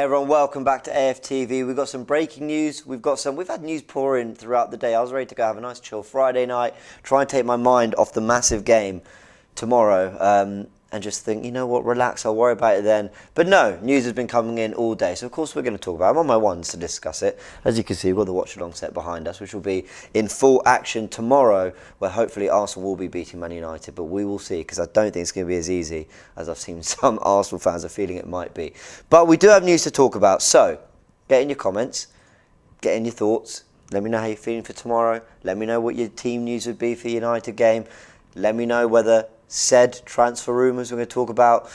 Everyone, welcome back to AFTV. We've got some breaking news. We've had news pour in throughout the day. I was ready to go have a nice chill Friday night, try and take my mind off the massive game tomorrow, and just think, you know what, relax, I'll worry about it then. But no, news has been coming in all day, so of course we're going to talk about it. I'm on my ones to discuss it. As you can see, we've got the watch-along set behind us, which will be in full action tomorrow, where hopefully Arsenal will be beating Man United, but we will see, because I don't think it's going to be as easy as I've seen some Arsenal fans are feeling it might be. But we do have news to talk about, so get in your comments, get in your thoughts, let me know how you're feeling for tomorrow, let me know what your team news would be for the United game, let me know whether said transfer rumours we're going to talk about,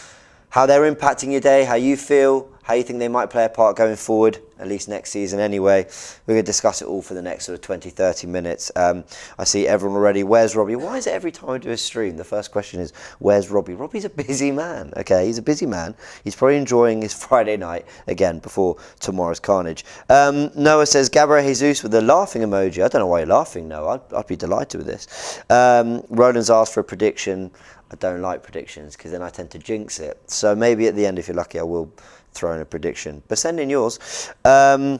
how they're impacting your day, how you feel, how you think they might play a part going forward, at least next season anyway. We're going to discuss it all for the next sort of 20, 30 minutes. I see everyone already. Where's Robbie? Why is it every time I do a stream, the first question is, where's Robbie? Robbie's a busy man, okay? He's a busy man. He's probably enjoying his Friday night, again, before tomorrow's carnage. Noah says, Gabriel Jesus with the laughing emoji. I don't know why you're laughing, Noah. I'd be delighted with this. Roland's asked for a prediction. I don't like predictions because then I tend to jinx it. So maybe at the end, if you're lucky, I will throw in a prediction. But send in yours. A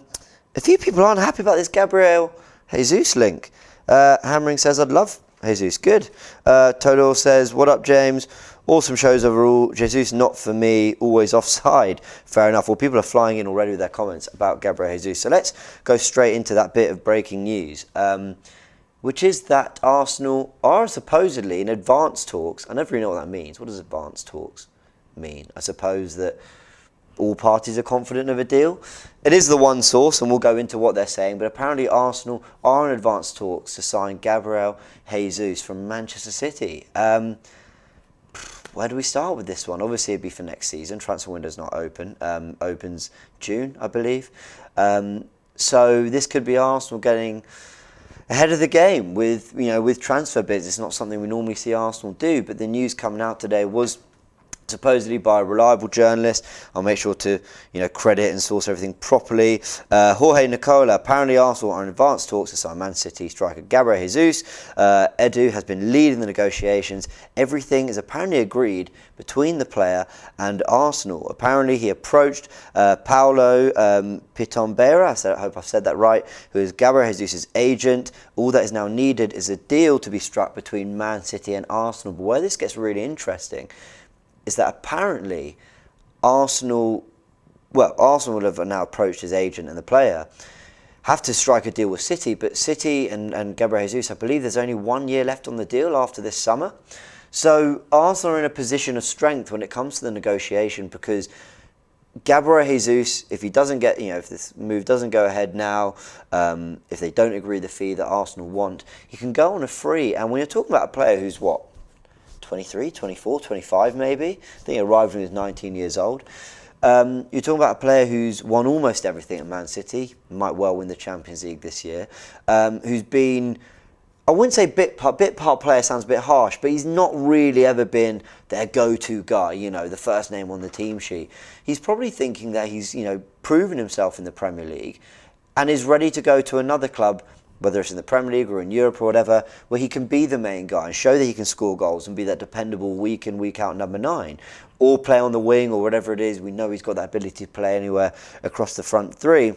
few people aren't happy about this Gabriel Jesus link. Hammering says, I'd love Jesus. Good. Todo says, what up, James? Awesome shows overall. Jesus, not for me. Always offside. Fair enough. Well, people are flying in already with their comments about Gabriel Jesus. So let's go straight into that bit of breaking news. Which is that Arsenal are supposedly in advanced talks. I never really know what that means. What does advanced talks mean? I suppose that all parties are confident of a deal. It is the one source, and we'll go into what they're saying, but apparently Arsenal are in advanced talks to sign Gabriel Jesus from Manchester City. Where do we start with this one? Obviously, it'd be for next season. Transfer window's not open. Opens June, I believe. So this could be Arsenal getting ahead of the game with transfer bids. It's not something we normally see Arsenal do, but the news coming out today was supposedly by a reliable journalist. I'll make sure to credit and source everything properly. Jorge Nicola, apparently Arsenal are in advanced talks to sign Man City striker Gabriel Jesus. Edu has been leading the negotiations. Everything is apparently agreed between the player and Arsenal. Apparently he approached Paulo Pitombera, I hope I've said that right, who is Gabriel Jesus' agent. All that is now needed is a deal to be struck between Man City and Arsenal. But where this gets really interesting is that apparently Arsenal will have now approached his agent, and the player have to strike a deal with City, but City and Gabriel Jesus, I believe there's only 1 year left on the deal after this summer. So Arsenal are in a position of strength when it comes to the negotiation, because Gabriel Jesus, if he doesn't get, if this move doesn't go ahead now, if they don't agree the fee that Arsenal want, he can go on a free. And when you're talking about a player who's 23, 24, 25 maybe. I think he arrived when he was 19 years old. You're talking about a player who's won almost everything at Man City, might well win the Champions League this year, who's been, I wouldn't say bit part player, sounds a bit harsh, but he's not really ever been their go-to guy, the first name on the team sheet. He's probably thinking that he's, proven himself in the Premier League and is ready to go to another club, whether it's in the Premier League or in Europe or whatever, where he can be the main guy and show that he can score goals and be that dependable week in, week out number 9, or play on the wing or whatever it is. We know he's got that ability to play anywhere across the front three.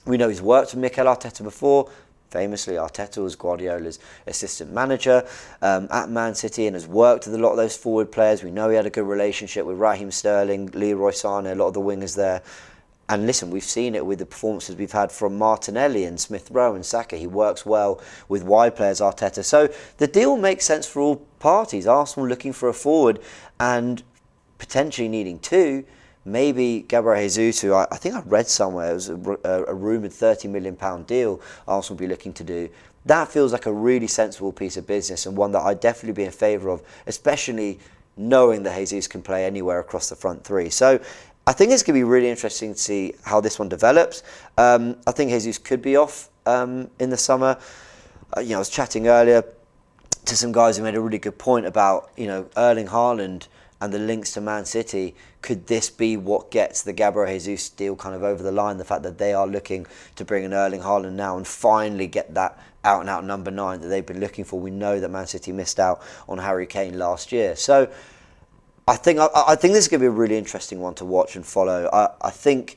We know he's worked with Mikel Arteta before. Famously, Arteta was Guardiola's assistant manager at Man City and has worked with a lot of those forward players. We know he had a good relationship with Raheem Sterling, Leroy Sané, a lot of the wingers there. And listen, we've seen it with the performances we've had from Martinelli and Smith Rowe and Saka. He works well with wide players, Arteta. So the deal makes sense for all parties. Arsenal looking for a forward and potentially needing two. Maybe Gabriel Jesus, who I think I read somewhere, it was a rumoured £30 million deal Arsenal will be looking to do. That feels like a really sensible piece of business and one that I'd definitely be in favour of, especially knowing that Jesus can play anywhere across the front three. So I think it's going to be really interesting to see how this one develops. I think Jesus could be off in the summer. I was chatting earlier to some guys who made a really good point about, Erling Haaland and the links to Man City. Could this be what gets the Gabriel Jesus deal kind of over the line? The fact that they are looking to bring in Erling Haaland now and finally get that out-and-out number 9 that they've been looking for. We know that Man City missed out on Harry Kane last year. So I think this is going to be a really interesting one to watch and follow. I think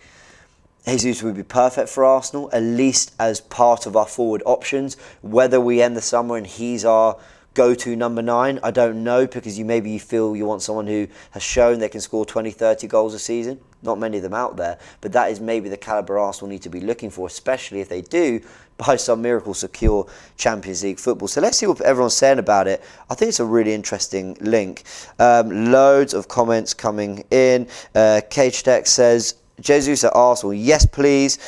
Jesus would be perfect for Arsenal, at least as part of our forward options. Whether we end the summer and he's our go-to number 9, I don't know, because maybe you feel you want someone who has shown they can score 20, 30 goals a season. Not many of them out there, but that is maybe the calibre Arsenal need to be looking for, especially if they do, by some miracle, secure Champions League football. So let's see what everyone's saying about it. I think it's a really interesting link. Loads of comments coming in. Cage Tech says, Jesus at Arsenal, yes please.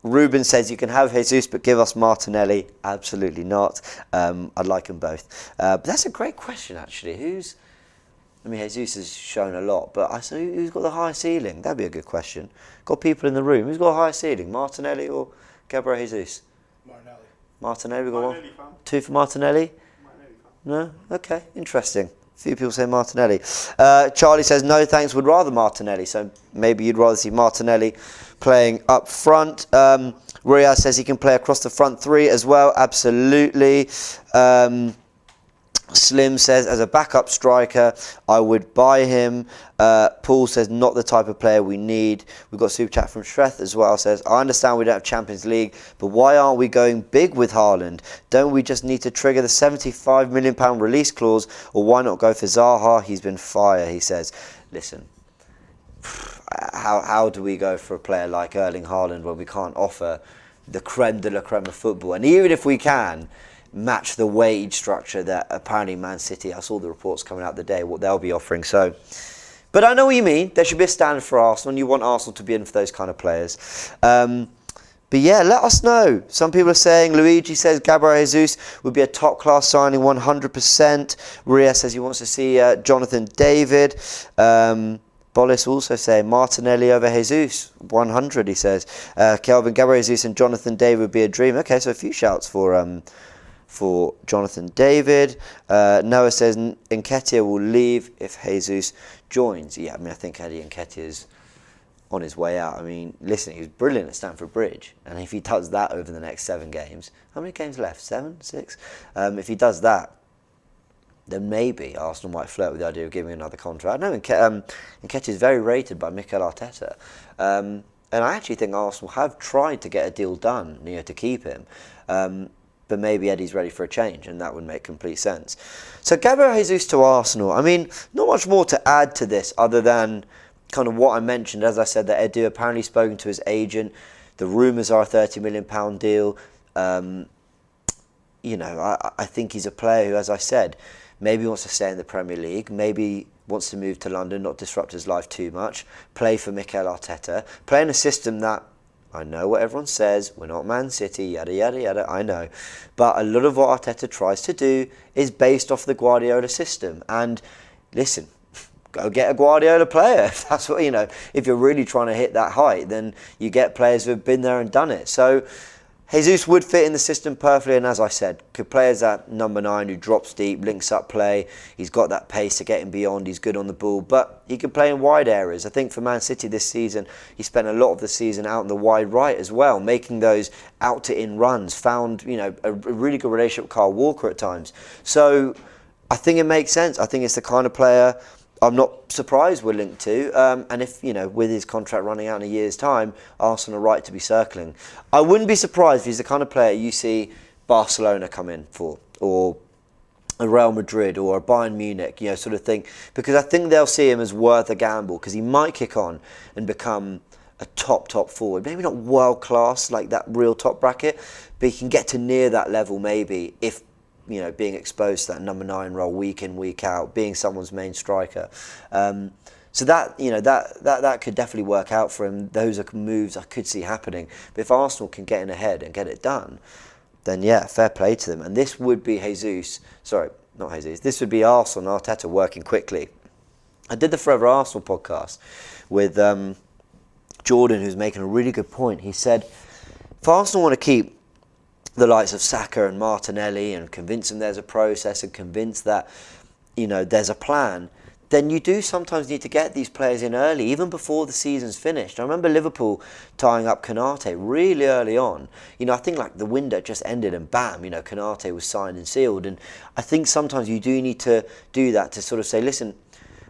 Ruben says you can have Jesus but give us Martinelli. Absolutely not. I'd like them both. But that's a great question actually. Jesus has shown a lot, but I say who's got the highest ceiling? That'd be a good question. Got people in the room. Who's got a higher ceiling? Martinelli or Gabriel Jesus? Martinelli. We got one. 2 for Martinelli. No? Okay, interesting. A few people say Martinelli. Charlie says, no thanks, would rather Martinelli. So maybe you'd rather see Martinelli playing up front. Riaz says he can play across the front 3 as well. Absolutely. Slim says, as a backup striker, I would buy him. Paul says, not the type of player we need. We've got a super chat from Shreth as well. Says, I understand we don't have Champions League, but why aren't we going big with Haaland? Don't we just need to trigger the £75 million release clause? Or why not go for Zaha? He's been fire, he says. Listen, how do we go for a player like Erling Haaland when we can't offer the creme de la creme of football? And even if we can match the wage structure that apparently Man City, I saw the reports coming out the day, what they'll be offering. So, but I know what you mean. There should be a standard for Arsenal, and you want Arsenal to be in for those kind of players. But yeah, let us know. Some people are saying, Luigi says Gabriel Jesus would be a top-class signing, 100%. Ria says he wants to see Jonathan David. Bollis also saying Martinelli over Jesus, 100, he says. Kelvin, Gabriel Jesus and Jonathan David would be a dream. Okay, so a few shouts for Jonathan David. Noah says Nketiah will leave if Jesus joins. Yeah, I think Eddie Nketiah's on his way out. Listen, he was brilliant at Stamford Bridge, and if he does that over the next 7 games, how many games left? 7, 6? If he does that, then maybe Arsenal might flirt with the idea of giving him another contract. I know Nketiah is very rated by Mikel Arteta, and I actually think Arsenal have tried to get a deal done, to keep him. But maybe Eddie's ready for a change, and that would make complete sense. So Gabriel Jesus to Arsenal. Not much more to add to this other than kind of what I mentioned. As I said, that Edu apparently spoken to his agent. The rumours are a £30 million deal. I think he's a player who, as I said, maybe wants to stay in the Premier League, maybe wants to move to London, not disrupt his life too much, play for Mikel Arteta, play in a system that, I know what everyone says, we're not Man City, yada, yada, yada, I know. But a lot of what Arteta tries to do is based off the Guardiola system. And listen, go get a Guardiola player. If that's what, if you're really trying to hit that height, then you get players who have been there and done it. So Jesus would fit in the system perfectly, and as I said, could play as that number 9 who drops deep, links up play. He's got that pace to get him beyond. He's good on the ball, but he can play in wide areas. I think for Man City this season, he spent a lot of the season out in the wide right as well, making those out to in runs. Found a really good relationship with Kyle Walker at times. So I think it makes sense. I think it's the kind of player I'm not surprised we're linked to, and if, with his contract running out in a year's time, Arsenal are right to be circling. I wouldn't be surprised if he's the kind of player you see Barcelona come in for, or a Real Madrid, or a Bayern Munich, sort of thing, because I think they'll see him as worth a gamble, because he might kick on and become a top forward. Maybe not world class, like that real top bracket, but he can get to near that level maybe, if being exposed to that number 9 role week in, week out, being someone's main striker. So that that could definitely work out for him. Those are moves I could see happening. But if Arsenal can get in ahead and get it done, then yeah, fair play to them. And this would be this would be Arsenal and Arteta working quickly. I did the Forever Arsenal podcast with Jordan, who's making a really good point. He said, if Arsenal want to keep the likes of Saka and Martinelli and convince them there's a process and convince that, there's a plan, then you do sometimes need to get these players in early, even before the season's finished. I remember Liverpool tying up Konate really early on. I think like the window just ended and bam, Konate was signed and sealed. And I think sometimes you do need to do that to sort of say, listen,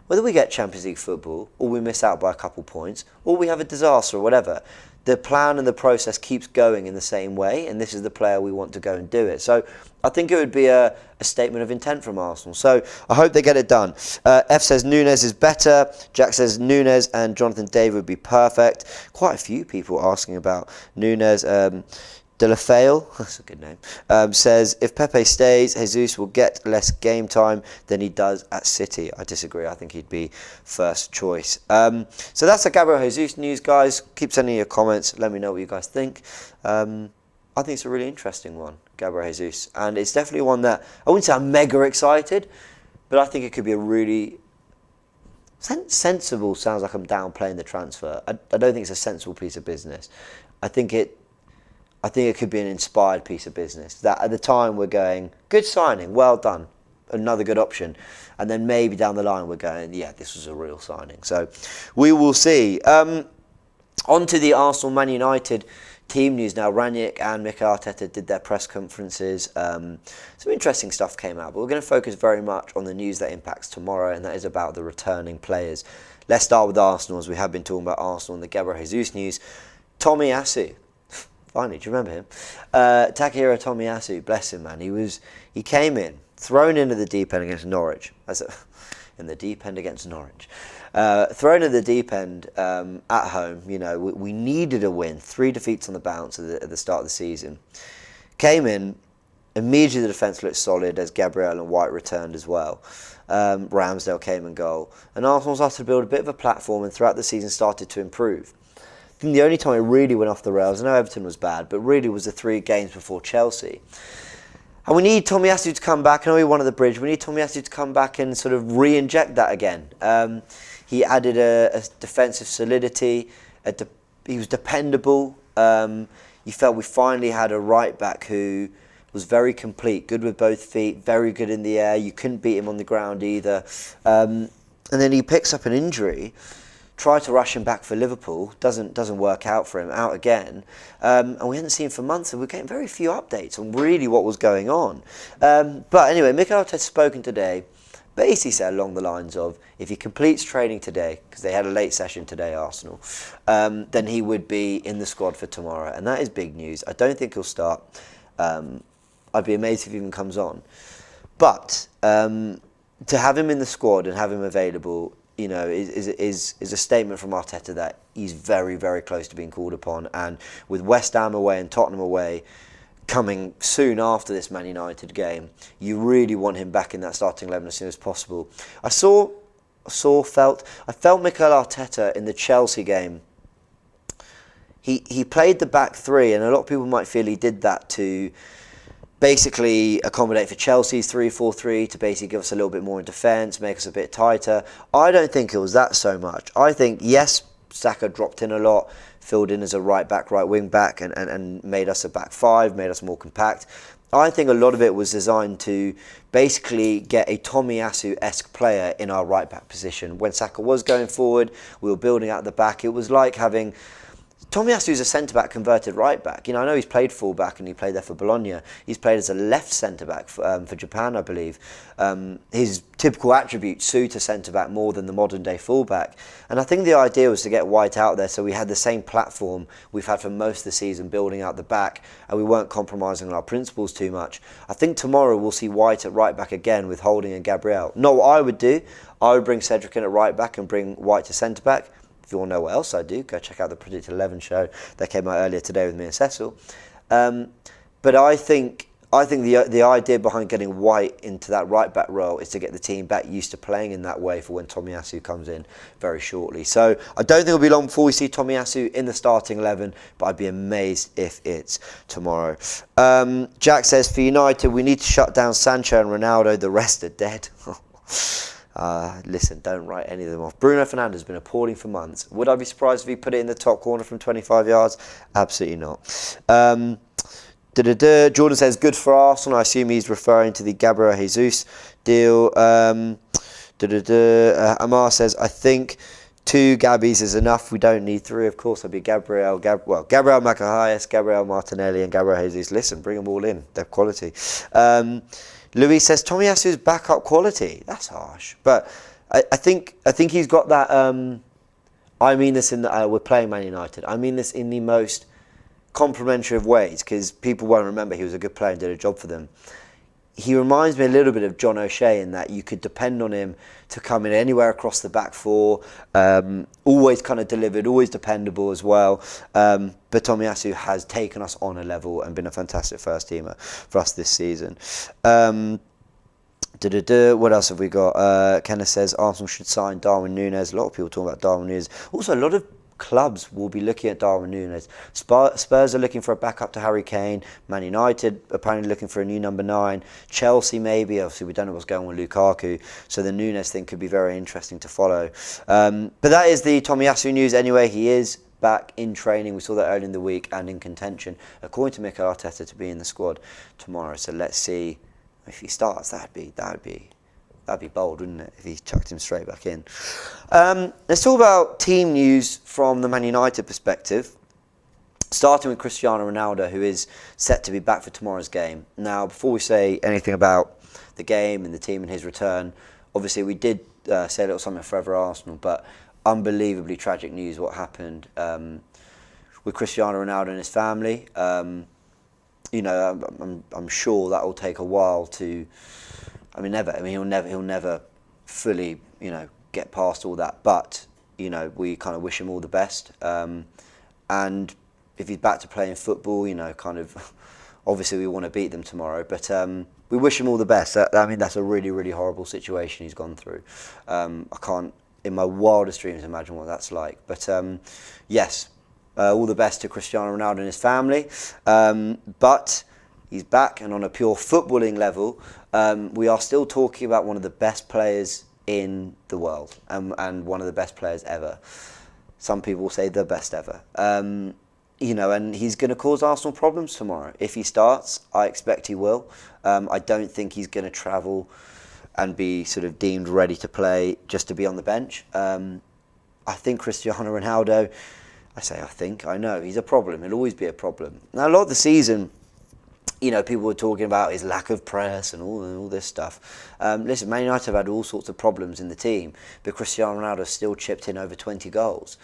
whether we get Champions League football or we miss out by a couple points or we have a disaster or whatever, the plan and the process keeps going in the same way, and this is the player we want to go and do it. So I think it would be a statement of intent from Arsenal. So I hope they get it done. F says Nunes is better. Jack says Nunes and Jonathan David would be perfect. Quite a few people asking about Nunes. De La Fale, that's a good name, says if Pepe stays, Jesus will get less game time than he does at City. I disagree. I think he'd be first choice. So that's the Gabriel Jesus news, guys. Keep sending your comments. Let me know what you guys think. I think it's a really interesting one, Gabriel Jesus. And it's definitely one that, I wouldn't say I'm mega excited, but I think it could be a really sensible, sounds like I'm downplaying the transfer. I don't think it's a sensible piece of business. I think it could be an inspired piece of business. That at the time we're going, good signing, well done, another good option. And then maybe down the line we're going, yeah, this was a real signing. So we will see. On to the Arsenal Man United team news now. Ranić and Mikel Arteta did their press conferences. Some interesting stuff came out, but we're going to focus very much on the news that impacts tomorrow, and that is about the returning players. Let's start with Arsenal, as we have been talking about Arsenal and the Gabriel Jesus news. Tomiyasu. Finally, do you remember him? Takahiro Tomiyasu, bless him, man. He came in, thrown into the deep end against Norwich. In the deep end against Norwich. Thrown in the deep end at home. You know, we needed a win. 3 defeats on the bounce at the start of the season. Came in, immediately the defence looked solid as Gabriel and White returned as well. Ramsdale came in goal. And Arsenal started to build a bit of a platform, and throughout the season started to improve. I think the only time it really went off the rails, I know Everton was bad, but really was the 3 games before Chelsea. And we need Tomiyasu to come back. I know he won at the bridge. We need Tomiyasu to come back and sort of re-inject that again. He added a defensive solidity. He was dependable. You felt we finally had a right back who was very complete, good with both feet, very good in the air. You couldn't beat him on the ground either. And then he picks up an injury. Tried to rush him back for Liverpool, doesn't work out for him, out again. And we hadn't seen him for months, and we're getting very few updates on really what was going on. But anyway, Mikel Arteta's spoken today, basically said along the lines of, if he completes training today, because they had a late session today, Arsenal, then he would be in the squad for tomorrow. And that is big news. I don't think he'll start. I'd be amazed if he even comes on. But to have him in the squad and have him available, you know, is a statement from Arteta that he's very, very close to being called upon. And with West Ham away and Tottenham away coming soon after this Man United game, you really want him back in that starting 11 as soon as possible. I felt Mikel Arteta in the Chelsea game. He played the back 3, and a lot of people might feel he did that to basically accommodate for Chelsea's 3-4-3, to basically give us a little bit more in defence, make us a bit tighter. I don't think it was that so much. I think, yes, Saka dropped in a lot, filled in as a right back, right wing back, and made us a back 5, made us more compact. I think a lot of it was designed to basically get a Tomiyasu-esque player in our right back position. When Saka was going forward, we were building out the back. It was like having Tomiyasu is a centre-back converted right-back. You know, I know he's played full-back and he played there for Bologna. He's played as a left centre-back for Japan, I believe. His typical attributes suit a centre-back more than the modern-day full-back. And I think the idea was to get White out there so we had the same platform we've had for most of the season, building out the back, and we weren't compromising on our principles too much. I think tomorrow we'll see White at right-back again with Holding and Gabriel. Not what I would do. I would bring Cedric in at right-back and bring White to centre-back. If you want to know what else I do, go check out the Predicted 11 show that came out earlier today with me and Cecil. But I think the idea behind getting White into that right back role is to get the team back used to playing in that way for when Tomiyasu comes in very shortly. So I don't think it'll be long before we see Tomiyasu in the starting 11, but I'd be amazed if it's tomorrow. Jack says, for United, we need to shut down Sancho and Ronaldo. The rest are dead. Listen, don't write any of them off. Bruno Fernandes has been appalling for months. Would I be surprised if he put it in the top corner from 25 yards? Absolutely not. Jordan says, good for Arsenal. I assume he's referring to the Gabriel Jesus deal. Amar says, I think 2 Gabbies is enough. We don't need 3. Of course, I'll be Gabriel Maguire, Gabriel Martinelli and Gabriel Jesus. Listen, bring them all in. They're quality. Louis says, Tomiyasu's backup quality. That's harsh. But I think he's got that. I mean this in the, we're playing Man United. I mean this in the most complimentary of ways, because people won't remember he was a good player and did a job for them. He reminds me a little bit of John O'Shea in that you could depend on him to come in anywhere across the back four, always kind of delivered, always dependable as well. But Tomiyasu has taken us on a level and been a fantastic first teamer for us this season. What else have we got? Kenneth says Arsenal should sign Darwin Núñez. A lot of people talking about Darwin Núñez. Also, a lot of clubs will be looking at Darwin Núñez. Spurs are looking for a backup to Harry Kane. Man United apparently looking for a new number 9. Chelsea maybe. Obviously, we don't know what's going on with Lukaku. So the Núñez thing could be very interesting to follow. But that is the Tomiyasu news anyway. He is back in training. We saw that early in the week and in contention, according to Mikel Arteta, to be in the squad tomorrow. So let's see if he starts. That'd be bold, wouldn't it, if he chucked him straight back in. Let's talk about team news from the Man United perspective, starting with Cristiano Ronaldo, who is set to be back for tomorrow's game. Now, before we say anything about the game and the team and his return, obviously we did say a little something for Forever Arsenal, but unbelievably tragic news what happened with Cristiano Ronaldo and his family. I'm sure that will take a while to. He'll never fully, get past all that. But, we kind of wish him all the best. And if he's back to playing football, obviously we want to beat them tomorrow. But we wish him all the best. That's a really, really horrible situation he's gone through. I can't, in my wildest dreams, imagine what that's like. But yes. All the best to Cristiano Ronaldo and his family. But he's back, and on a pure footballing level, we are still talking about one of the best players in the world, and one of the best players ever. Some people will say the best ever. And he's going to cause Arsenal problems tomorrow. If he starts, I expect he will. I don't think he's going to travel and be sort of deemed ready to play just to be on the bench. I think Cristiano Ronaldo... I know, he's a problem. He'll always be a problem. Now, a lot of the season, people were talking about his lack of press and all this stuff. Listen, Man United have had all sorts of problems in the team, but Cristiano Ronaldo still chipped in over 20 goals.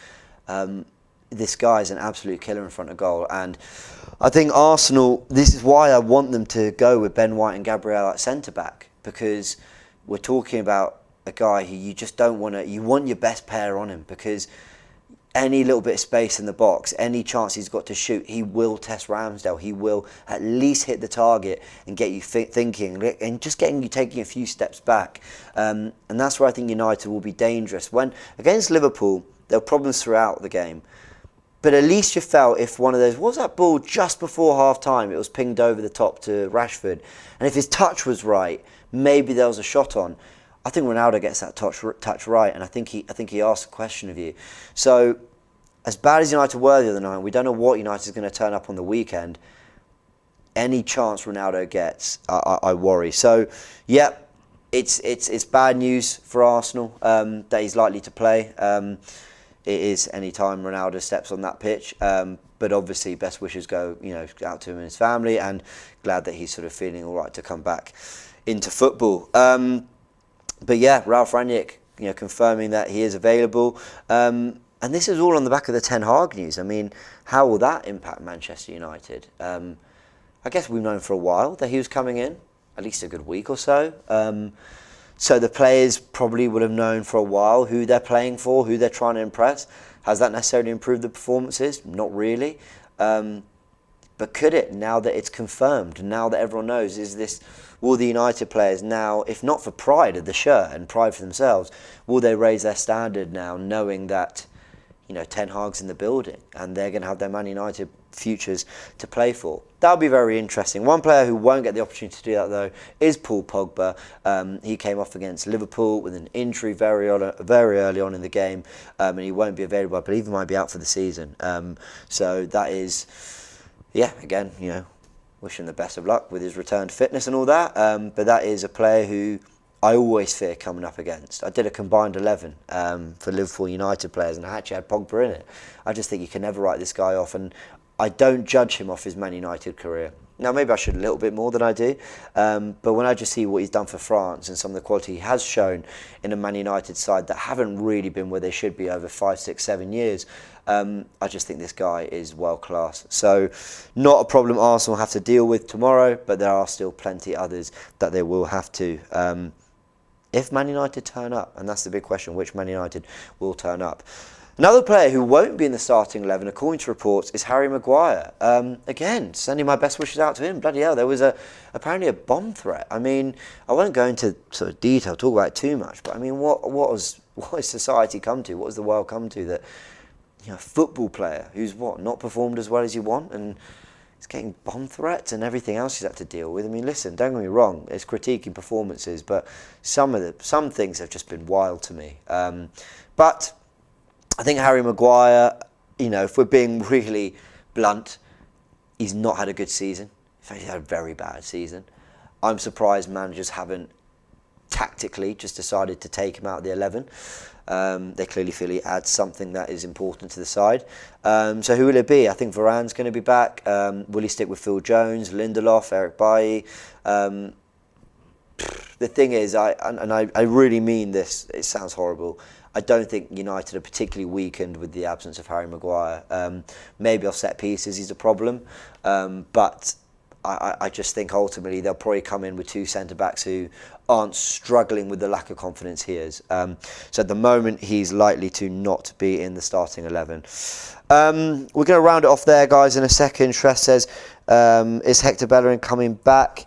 This guy is an absolute killer in front of goal. And I think Arsenal, this is why I want them to go with Ben White and Gabriel at centre-back, because we're talking about a guy who you just don't want to... You want your best player on him, because... any little bit of space in the box, any chance he's got to shoot, he will test Ramsdale. He will at least hit the target and get you thinking, and just getting you taking a few steps back. And that's where I think United will be dangerous. When against Liverpool, there were problems throughout the game, but at least you felt if one of those, what was that ball just before half time? It was pinged over the top to Rashford, and if his touch was right, maybe there was a shot on. I think Ronaldo gets that touch right, and I think he asked a question of you. So, as bad as United were the other night, we don't know what United is going to turn up on the weekend. Any chance Ronaldo gets, I worry. So, yeah, it's bad news for Arsenal that he's likely to play. It is any time Ronaldo steps on that pitch. But obviously, best wishes go out to him and his family, and glad that he's sort of feeling all right to come back into football. But yeah, Ralf Rangnick, confirming that he is available. And this is all on the back of the Ten Hag news. I mean, how will that impact Manchester United? I guess we've known for a while that he was coming in, at least a good week or so. So the players probably would have known for a while who they're playing for, who they're trying to impress. Has that necessarily improved the performances? Not really. But could it, now that it's confirmed, now that everyone knows, will the United players now, if not for pride of the shirt and pride for themselves, will they raise their standard now, knowing that, Ten Hag's in the building and they're going to have their Man United futures to play for? That'll be very interesting. One player who won't get the opportunity to do that, though, is Paul Pogba. He came off against Liverpool with an injury very early on in the game, and he won't be available. I believe he might be out for the season. So that is, again, wish him the best of luck with his return to fitness and all that. But that is a player who I always fear coming up against. I did a combined 11 for Liverpool United players, and I actually had Pogba in it. I just think you can never write this guy off. And I don't judge him off his Man United career. Now, maybe I should a little bit more than I do, but when I just see what he's done for France and some of the quality he has shown in a Man United side that haven't really been where they should be over 5, 6, 7 years, I just think this guy is world class. So, not a problem Arsenal have to deal with tomorrow, but there are still plenty others that they will have to. If Man United turn up, and that's the big question, which Man United will turn up. Another player who won't be in the starting 11, according to reports, is Harry Maguire. Again, sending my best wishes out to him. Bloody hell, there was apparently a bomb threat. I mean, I won't go into sort of detail, talk about it too much, but I mean, what has society come to? What has the world come to that, a football player who's not performed as well as you want, and he's getting bomb threats and everything else he's had to deal with. I mean, listen, don't get me wrong, it's critiquing performances, but some things have just been wild to me. But I think Harry Maguire, if we're being really blunt, he's not had a good season. In fact, he's had a very bad season. I'm surprised managers haven't tactically just decided to take him out of the 11. They clearly feel he adds something that is important to the side. So who will it be? I think Varane's going to be back. Will he stick with Phil Jones, Lindelof, Eric Bailly? The thing is, I really mean this, it sounds horrible, I don't think United are particularly weakened with the absence of Harry Maguire. Maybe off set pieces he's a problem, but I just think ultimately they'll probably come in with two centre-backs who aren't struggling with the lack of confidence he is. So at the moment he's likely to not be in the starting 11. We're going to round it off there, guys, in a second. Shress says, is Hector Bellerin coming back?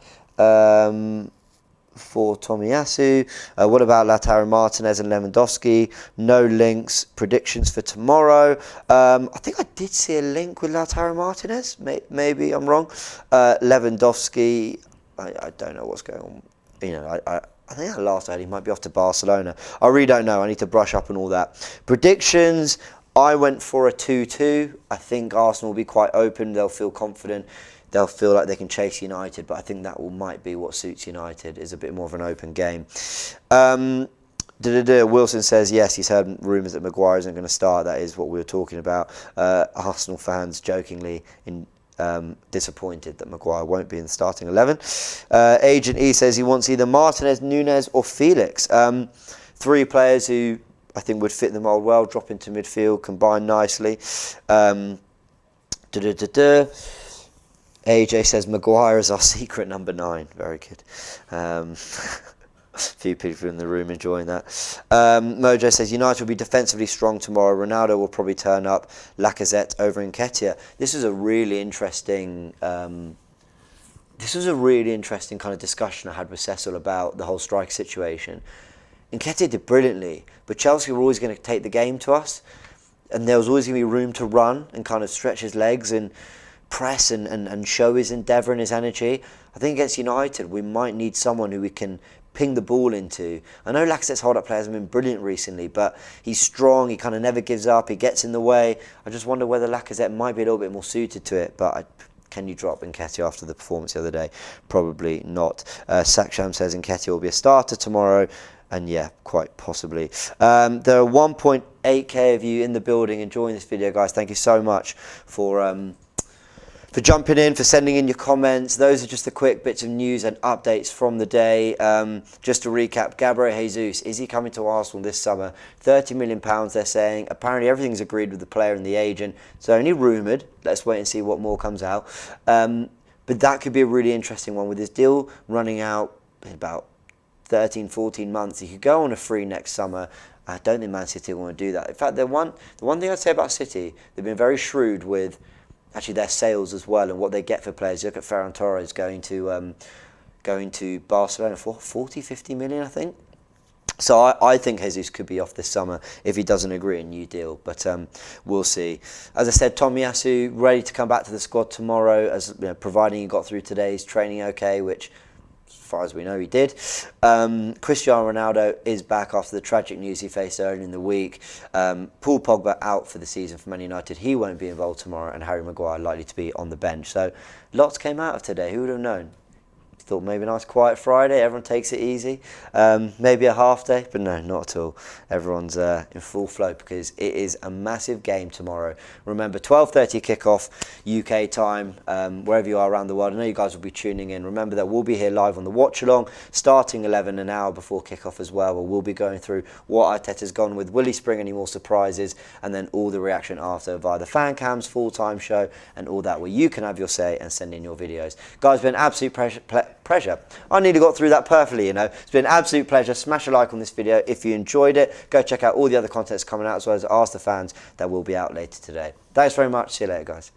For Tomiyasu. What about Lautaro Martinez and Lewandowski? No links. Predictions for tomorrow. I think I did see a link with Lautaro Martinez. Maybe I'm wrong. Lewandowski, I don't know what's going on. I think last I heard he might be off to Barcelona. I really don't know. I need to brush up on all that. Predictions. I went for a 2-2. I think Arsenal will be quite open. They'll feel confident. They'll feel like they can chase United, but I think that might be what suits United, is a bit more of an open game. Wilson says, yes, he's heard rumours that Maguire isn't going to start. That is what we were talking about. Arsenal fans jokingly disappointed that Maguire won't be in the starting 11. Agent E says he wants either Martinez, Nunez or Felix. Three players who I think would fit the mould well, drop into midfield, combine nicely. AJ says Maguire is our secret number 9. Very good. A few people in the room enjoying that. Mojo says United will be defensively strong tomorrow. Ronaldo will probably turn up. Lacazette over Nketiah. This is a really interesting. This was a really interesting kind of discussion I had with Cecil about the whole strike situation. Nketiah did brilliantly, but Chelsea were always going to take the game to us, and there was always going to be room to run and kind of stretch his legs and press and show his endeavour and his energy. I think against United we might need someone who we can ping the ball into. I know Lacazette's hold-up play hasn't been brilliant recently, but he's strong, he kind of never gives up, he gets in the way. I just wonder whether Lacazette might be a little bit more suited to it, but can you drop Nketiah after the performance the other day? Probably not. Saksham says Nketiah will be a starter tomorrow, and yeah, quite possibly. There are 1.8k of you in the building enjoying this video, guys. Thank you so much for jumping in, for sending in your comments. Those are just the quick bits of news and updates from the day. Just to recap, Gabriel Jesus, is he coming to Arsenal this summer? £30 million, they're saying. Apparently everything's agreed with the player and the agent. It's only rumoured. Let's wait and see what more comes out. But that could be a really interesting one. With his deal running out in about 13, 14 months, he could go on a free next summer. I don't think Man City will want to do that. In fact, the one thing I'd say about City, they've been very shrewd with actually their sales as well and what they get for players. You look at Ferran Torres going to Barcelona for 40, 50 million, I think. So I think Jesus could be off this summer if he doesn't agree a new deal, but we'll see. As I said, Tomiyasu ready to come back to the squad tomorrow, as providing he got through today's training okay, which as far as we know he did. Cristiano Ronaldo is back after the tragic news he faced earlier in the week. Paul Pogba out for the season for Man United. He won't be involved tomorrow, and Harry Maguire likely to be on the bench. So lots came out of today. Who would have known? Thought maybe a nice quiet Friday, everyone takes it easy, maybe a half day, but no, not at all. Everyone's in full flow because it is a massive game tomorrow. Remember, 12:30 kickoff UK time, wherever you are around the world. I know you guys will be tuning in. Remember that we'll be here live on the watch along, starting 11 an hour before kickoff as well, where we'll be going through what Arteta's gone with, will he spring any more surprises, and then all the reaction after via the fan cams, full-time show, and all that, where you can have your say and send in your videos. Guys, been an absolute pleasure. I nearly got through that perfectly, you know. It's been an absolute pleasure. Smash a like on this video if you enjoyed it. Go check out all the other content that's coming out, as well as Ask the Fans that will be out later today. Thanks very much. See you later, guys.